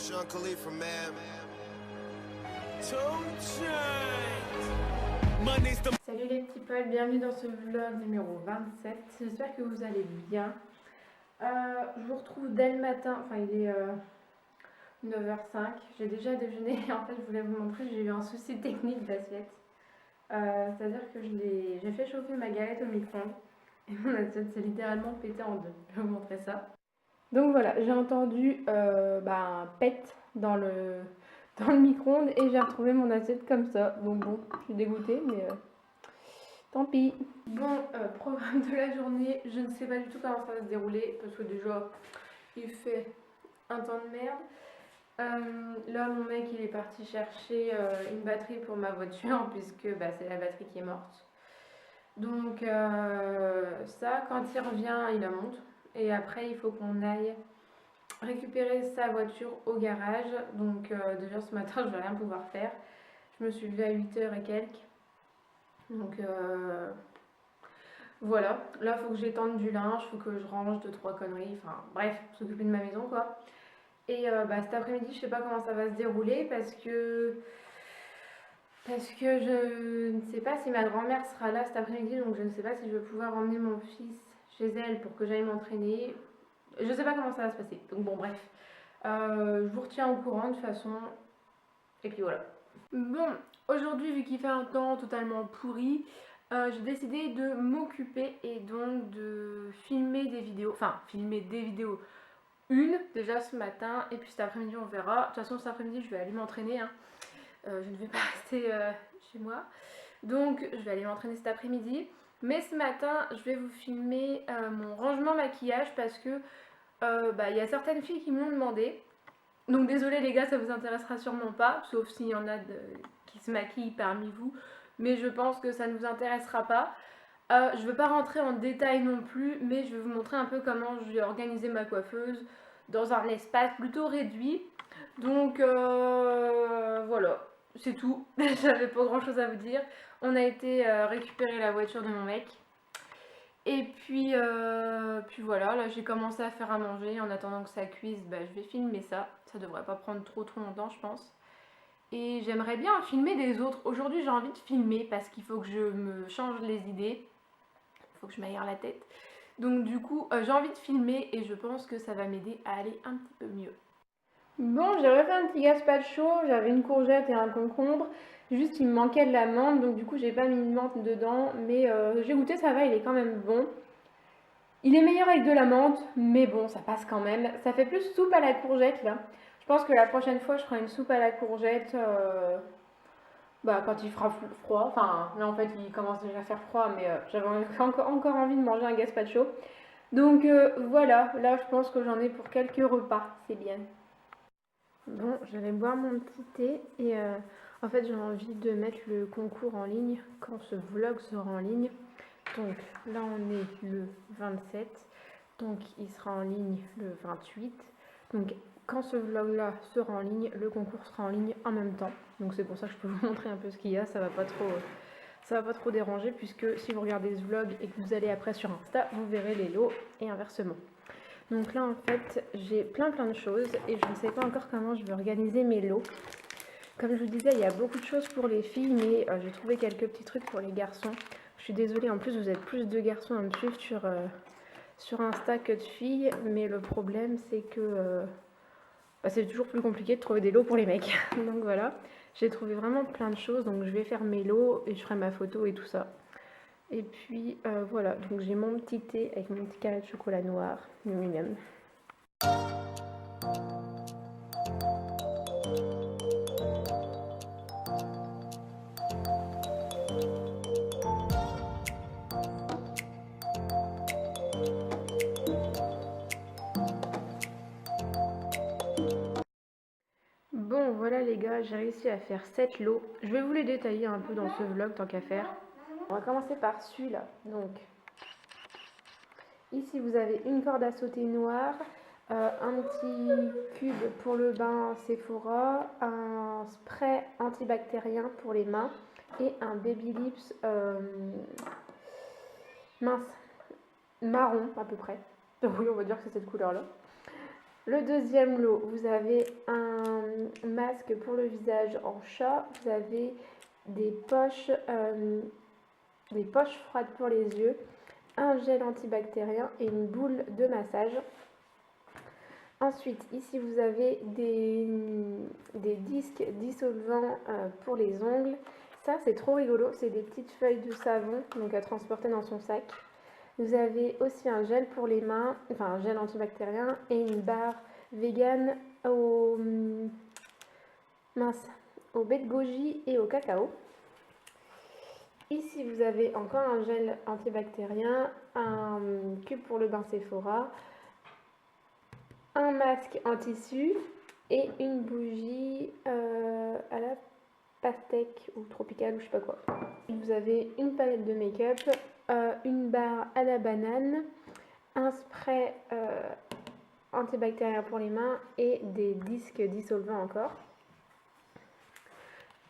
Sean Khalifa, man. Salut les petits poils, bienvenue dans ce vlog numéro 27. J'espère que vous allez bien. Je vous retrouve dès le matin, enfin il est 9h05. J'ai déjà déjeuné et en fait je voulais vous montrer, j'ai eu un souci technique d'assiette. C'est-à-dire que j'ai fait chauffer ma galette au micro-ondes et mon assiette s'est littéralement pété en deux. Je vais vous montrer ça. Donc voilà, j'ai entendu un pet dans le micro-ondes et j'ai retrouvé mon assiette comme ça. Donc bon, je suis dégoûtée mais tant pis. Bon, programme de la journée, je ne sais pas du tout comment ça va se dérouler parce que déjà il fait un temps de merde. Là mon mec il est parti chercher une batterie pour ma voiture puisque c'est la batterie qui est morte. Donc ça, quand il revient il la monte et après il faut qu'on aille récupérer sa voiture au garage. Donc déjà ce matin je vais rien pouvoir faire. Je me suis levée à 8h et quelques. Donc voilà, là il faut que j'étende du linge, il faut que je range 2-3 conneries, enfin bref, s'occuper de ma maison quoi. Et cet après-midi je sais pas comment ça va se dérouler parce que je ne sais pas si ma grand-mère sera là cet après-midi, donc je ne sais pas si je vais pouvoir emmener mon fils chez elle pour que j'aille m'entraîner. Je sais pas comment ça va se passer, donc bon bref. Je vous retiens au courant de toute façon. Et puis voilà. Bon, aujourd'hui vu qu'il fait un temps totalement pourri, j'ai décidé de m'occuper et donc de filmer des vidéos. Enfin, filmer des vidéos. Une déjà ce matin et puis cet après-midi on verra. De toute façon cet après-midi je vais aller m'entraîner. Je ne vais pas rester chez moi. Donc je vais aller m'entraîner cet après-midi. Mais ce matin je vais vous filmer mon rangement maquillage parce que il y a certaines filles qui m'ont demandé. Donc désolé les gars, ça vous intéressera sûrement pas, sauf s'il y en a qui se maquillent parmi vous, mais je pense que ça ne vous intéressera pas. Je ne veux pas rentrer en détail non plus, mais je vais vous montrer un peu comment j'ai organisé ma coiffeuse dans un espace plutôt réduit. Donc voilà, c'est tout. J'avais pas grand chose à vous dire. On a été récupérer la voiture de mon mec. Et puis voilà, là j'ai commencé à faire à manger. En attendant que ça cuise, je vais filmer ça. Ça devrait pas prendre trop longtemps, je pense. Et j'aimerais bien filmer des autres. Aujourd'hui j'ai envie de filmer parce qu'il faut que je me change les idées. Il faut que je m'aère la tête. Donc du coup j'ai envie de filmer et je pense que ça va m'aider à aller un petit peu mieux. Bon, j'ai refait un petit gazpacho, j'avais une courgette et un concombre. Juste il me manquait de la menthe, donc du coup j'ai pas mis de menthe dedans. Mais j'ai goûté, ça va, il est quand même bon. Il est meilleur avec de la menthe, mais bon, ça passe quand même. Ça fait plus soupe à la courgette là. Je pense que la prochaine fois, je ferai une soupe à la courgette quand il fera froid. Enfin, là en fait, il commence déjà à faire froid, mais j'avais encore envie de manger un gazpacho. Donc voilà, là je pense que j'en ai pour quelques repas, c'est bien. Bon, j'allais boire mon petit thé et en fait j'ai envie de mettre le concours en ligne quand ce vlog sera en ligne. Donc là on est le 27, donc il sera en ligne le 28. Donc quand ce vlog là sera en ligne, le concours sera en ligne en même temps. Donc c'est pour ça que je peux vous montrer un peu ce qu'il y a, ça va pas trop déranger puisque si vous regardez ce vlog et que vous allez après sur Insta, vous verrez les lots et inversement. Donc là en fait j'ai plein de choses et je ne sais pas encore comment je vais organiser mes lots. Comme je vous disais, il y a beaucoup de choses pour les filles, mais j'ai trouvé quelques petits trucs pour les garçons. Je suis désolée, en plus vous êtes plus de garçons à me suivre sur Insta que de filles, mais le problème c'est que c'est toujours plus compliqué de trouver des lots pour les mecs. Donc voilà, j'ai trouvé vraiment plein de choses, donc je vais faire mes lots et je ferai ma photo et tout ça. Et puis voilà, donc j'ai mon petit thé avec mon petit carré de chocolat noir, mignon. Bon voilà les gars, j'ai réussi à faire 7 lots. Je vais vous les détailler un peu dans ce vlog tant qu'à faire. On va commencer par celui-là. Donc ici vous avez une corde à sauter noire, un petit cube pour le bain Sephora, un spray antibactérien pour les mains et un baby lips mince, marron à peu près. Oui, on va dire que c'est cette couleur là. Le deuxième lot, vous avez un masque pour le visage en chat, vous avez des poches froides pour les yeux, un gel antibactérien et une boule de massage. Ensuite, ici vous avez des disques dissolvants pour les ongles. Ça, c'est trop rigolo, c'est des petites feuilles de savon, donc à transporter dans son sac. Vous avez aussi un gel pour les mains, enfin un gel antibactérien et une barre vegan au, au baie de goji et au cacao. Ici, vous avez encore un gel antibactérien, un cube pour le bain Sephora, un masque en tissu et une bougie à la pastèque ou tropicale ou je sais pas quoi. Vous avez une palette de make-up, une barre à la banane, un spray antibactérien pour les mains et des disques dissolvants encore.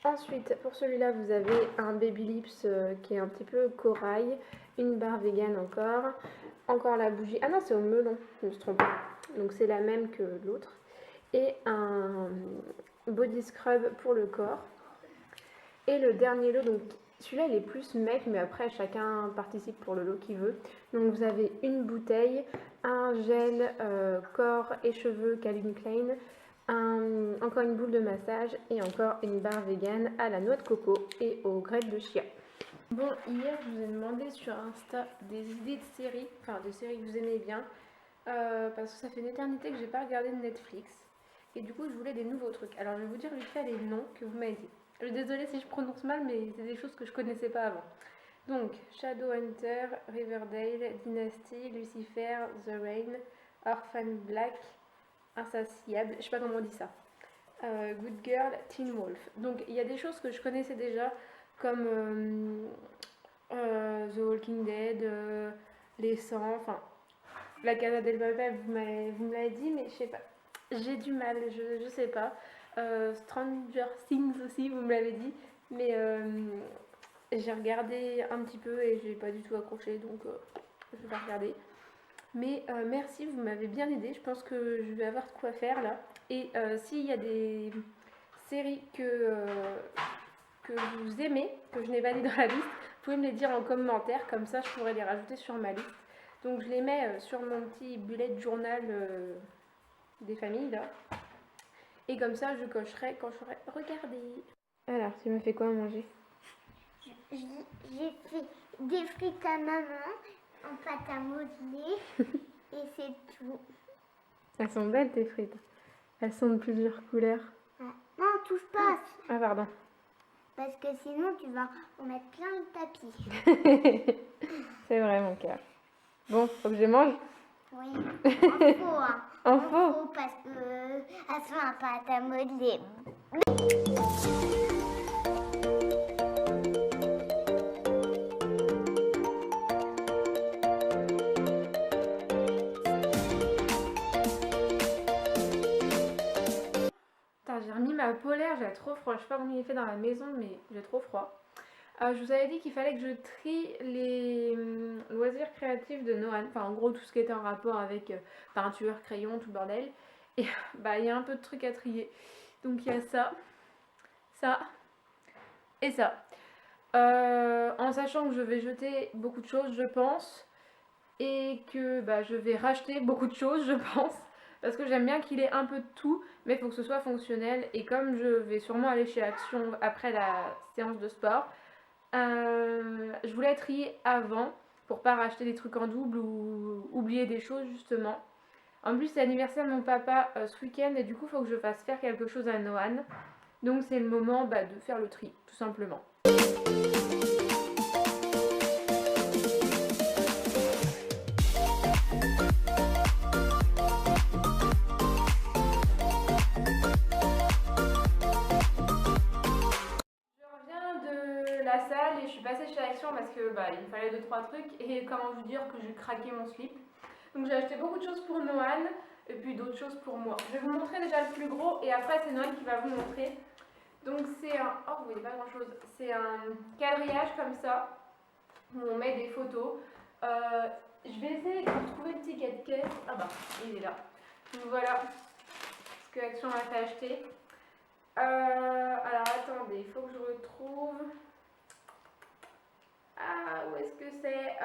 Ensuite, pour celui-là, vous avez un Baby Lips qui est un petit peu corail, une barre vegan encore la bougie. Ah non, c'est au melon, je me suis trompée. Donc c'est la même que l'autre. Et un body scrub pour le corps. Et le dernier lot, donc celui-là il est plus mec, mais après chacun participe pour le lot qu'il veut. Donc vous avez une bouteille, un gel corps et cheveux Calvin Klein, encore une boule de massage et encore une barre vegan à la noix de coco et aux graines de chia. Bon, hier je vous ai demandé sur Insta des idées de séries, enfin de séries que vous aimez bien, parce que ça fait une éternité que j'ai pas regardé de Netflix. Et du coup je voulais des nouveaux trucs. Alors je vais vous dire vite fait les noms que vous m'avez dit. Je suis désolée si je prononce mal, mais c'est des choses que je connaissais pas avant. Donc, Shadowhunter, Riverdale, Dynasty, Lucifer, The Rain, Orphan Black, Insatiable, je sais pas comment on dit ça. Good Girl, Teen Wolf. Donc, il y a des choses que je connaissais déjà, comme The Walking Dead, Les 100, enfin, La Casa del Papel, vous me l'avez dit, mais je sais pas. J'ai du mal, je sais pas. Stranger Things aussi, vous me l'avez dit, mais j'ai regardé un petit peu et j'ai pas du tout accroché, donc je vais pas regarder. Mais merci, vous m'avez bien aidé. Je pense que je vais avoir de quoi faire là. Et s'il y a des séries que vous aimez, que je n'ai pas mis dans la liste, vous pouvez me les dire en commentaire, comme ça je pourrais les rajouter sur ma liste. Donc je les mets sur mon petit bullet journal des familles là. Et comme ça je cocherai quand j'aurai regardé. Alors, tu m'as fait quoi à manger? J'ai fait des frites à maman en pâte à modeler et c'est tout. Elles sont belles tes frites. Elles sont de plusieurs couleurs. Ouais. Non, touche pas. Ah pardon. Parce que sinon tu vas en mettre plein le tapis. C'est vrai mon cœur. Bon, faut que je mange? Oui, en faux. Hein. En faux parce que elles sont en pâte à modeler. J'ai remis ma polaire, j'ai trop froid. Je sais pas comment il est fait dans la maison, mais j'ai trop froid. Je vous avais dit qu'il fallait que je trie les loisirs créatifs de Noan. Enfin, en gros, tout ce qui était en rapport avec peinture, crayon, tout le bordel. Et bah, il y a un peu de trucs à trier. Donc, il y a ça, ça et ça. En sachant que je vais jeter beaucoup de choses, je pense. Et que bah, je vais racheter beaucoup de choses, je pense. Parce que j'aime bien qu'il ait un peu de tout, mais il faut que ce soit fonctionnel. Et comme je vais sûrement aller chez Action après la séance de sport, je voulais trier avant pour pas racheter des trucs en double ou oublier des choses justement. En plus, c'est l'anniversaire de mon papa ce week-end et du coup, il faut que je fasse faire quelque chose à Noan. Donc, c'est le moment de faire le tri, tout simplement. Salle et je suis passée chez Action parce que il me fallait 2-3 trucs et comment vous dire que j'ai craqué mon slip. Donc j'ai acheté beaucoup de choses pour Noan et puis d'autres choses pour moi. Je vais vous montrer déjà le plus gros et après c'est Noan qui va vous montrer. Donc c'est un... Oh vous voyez pas grand chose. C'est un quadrillage comme ça où on met des photos. Je vais essayer de trouver le ticket de caisse. Ah bah il est là. Donc voilà ce que Action m'a fait acheter. Alors attendez, il faut que je retrouve. Ah, où est-ce que c'est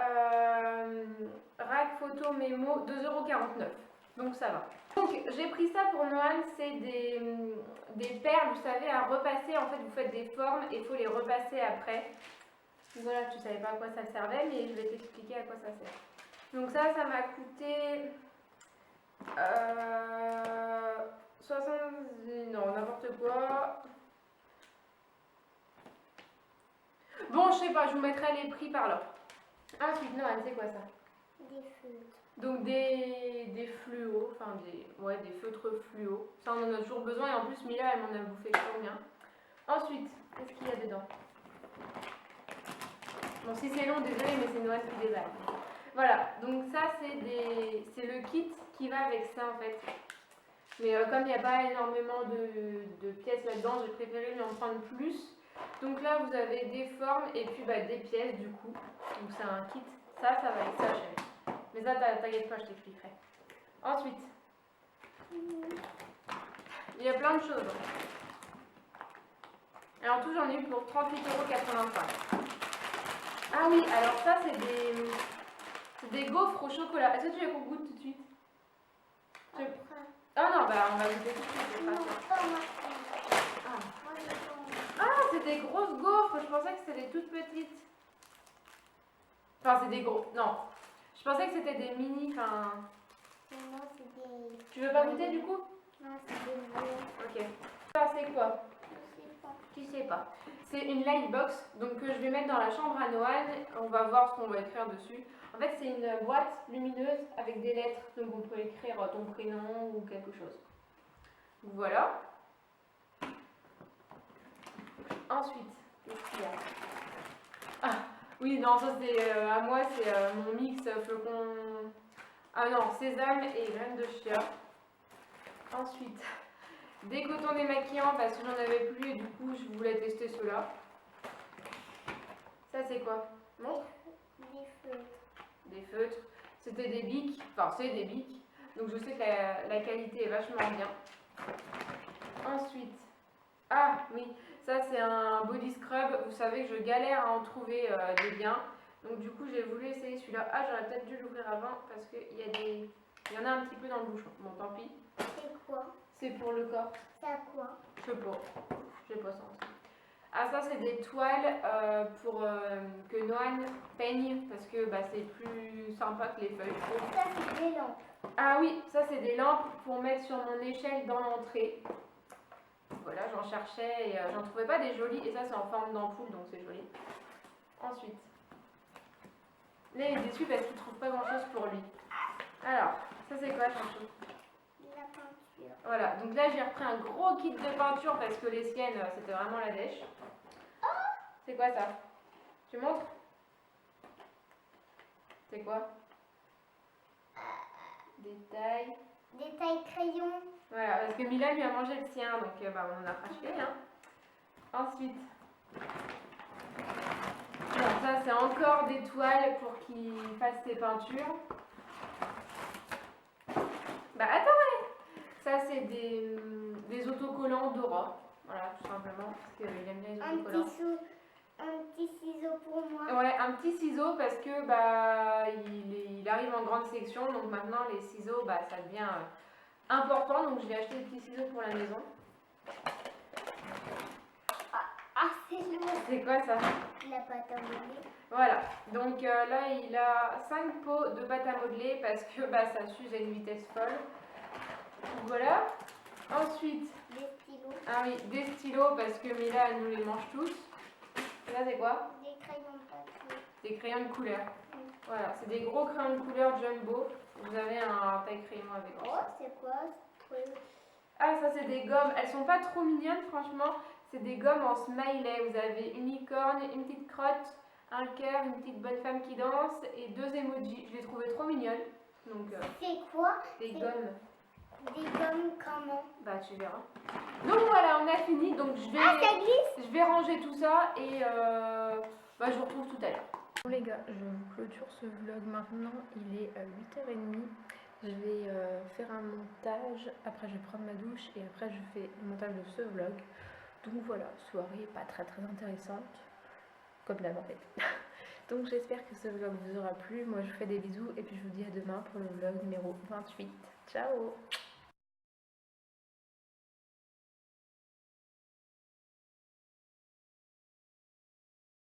Rack photo mémo, 2,49 €. Donc ça va. Donc j'ai pris ça pour Noël, c'est des perles, vous savez, à repasser. En fait, vous faites des formes et il faut les repasser après. Voilà, tu savais pas à quoi ça servait, mais je vais t'expliquer à quoi ça sert. Donc ça m'a coûté 70, non, n'importe quoi. Bon, je sais pas, je vous mettrai les prix par là. Ensuite, Noël, c'est quoi ça? Des feutres. Donc des fluos, enfin des feutres fluo. Ça, on en a toujours besoin et en plus, Mila, elle m'en a bouffé combien. Ensuite, qu'est-ce qu'il y a dedans? Bon, si c'est long, désolé, mais c'est Noël qui déballe. Voilà, donc ça, c'est le kit qui va avec ça en fait. Mais comme il n'y a pas énormément de pièces là-dedans, j'ai préféré lui en prendre plus. Donc là, vous avez des formes et puis des pièces du coup. Donc c'est un kit. Ça va avec ça, chérie. Mais ça, t'inquiète pas, je t'expliquerai. Ensuite, il y a plein de choses. Alors tout, j'en ai eu pour 38,85 €. Ah oui, alors ça, c'est des gaufres au chocolat. Est-ce que tu veux qu'on goûte tout de suite? Après. Ah non, on va goûter tout de suite. Non, pas moi. Ah, c'est des grosses gaufres. Je pensais que c'était des toutes petites. Enfin, c'est des gros. Non. Je pensais que c'était des mini. Enfin. Non, c'est des. Tu veux pas goûter du coup? Non, c'est des gros. Ok. Ça, c'est quoi? Je sais pas. Tu sais pas. C'est une lightbox. Donc, que je vais mettre dans la chambre à Noël. On va voir ce qu'on va écrire dessus. En fait, c'est une boîte lumineuse avec des lettres. Donc, on peut écrire ton prénom ou quelque chose. Donc, voilà. Ensuite, qu'est-ce qu'il y a? Ah, oui, non, ça c'est à moi, c'est mon mix flocon. Ah non, sésame et graines de chia. Ensuite, des cotons démaquillants parce que j'en avais plus et du coup je voulais tester ceux-là. Ça c'est quoi? Montre. Des feutres. Des feutres. C'était des bics, enfin c'est des bics. Donc je sais que la qualité est vachement bien. Ensuite, ah oui, ça c'est un body scrub. Vous savez que je galère à en trouver des biens. Donc du coup j'ai voulu essayer celui-là. Ah, j'aurais peut-être dû l'ouvrir avant parce qu'il y en a un petit peu dans le bouchon. Bon, tant pis. C'est quoi? C'est pour le corps. C'est à quoi? Je sais pas. J'ai pas senti. Ah, ça c'est des toiles pour que Noan peigne parce que c'est plus sympa que les feuilles. Ça, c'est des lampes. Ah oui, ça c'est des lampes pour mettre sur mon échelle dans l'entrée. Voilà, j'en cherchais et j'en trouvais pas des jolies. Et ça c'est en forme d'ampoule donc c'est joli. Ensuite, là il est déçu parce qu'il trouve pas grand chose pour lui. Alors, ça c'est quoi, Chanchou? De la peinture. Voilà, donc là j'ai repris un gros kit de peinture parce que les siennes c'était vraiment la dèche. C'est quoi ça? Tu montres? C'est quoi? Des tailles. Des tailles crayons. Voilà, parce que Mila lui a mangé le sien, donc on en a racheté. Hein. Ensuite, alors, ça c'est encore des toiles pour qu'il fasse ses peintures. Attends, ouais. Ça c'est des autocollants Dora. Voilà, tout simplement, parce qu'il aime bien les autocollants. Un petit ciseau pour moi. Ouais, un petit ciseau parce que il arrive en grande section, donc maintenant les ciseaux ça devient important, donc je vais acheter des petits ciseaux pour la maison. Ah, c'est lourd. C'est quoi ça? La pâte à modeler. Voilà, donc là il a 5 pots de pâte à modeler parce que ça s'use à une vitesse folle. Donc, voilà. Ensuite, des stylos. Ah oui, des stylos parce que Mila elle nous les mange tous. Et là c'est quoi? Des crayons de papier. Des crayons de couleur. Voilà, c'est des gros crayons de couleur jumbo. Vous avez un taille crayon avec. Oh, c'est quoi ce truc? Ah, ça c'est des gommes. Elles sont pas trop mignonnes, franchement. C'est des gommes en smiley. Vous avez une licorne, une petite crotte, un cœur, une petite bonne femme qui danse et 2 emojis. Je les trouvais trop mignonnes. Donc, c'est quoi? des gommes. Des gommes comment? Tu verras. Donc voilà, on a fini. Donc Ah, ça glisse? je vais ranger tout ça et je vous retrouve tout à l'heure. Bon les gars, je clôture ce vlog maintenant. Il est 8h30. Je vais faire un montage, après je vais prendre ma douche et après je fais le montage de ce vlog. Donc voilà, soirée pas très intéressante, comme d'hab en fait. Donc j'espère que ce vlog vous aura plu. Moi je vous fais des bisous et puis je vous dis à demain pour le vlog numéro 28. Ciao!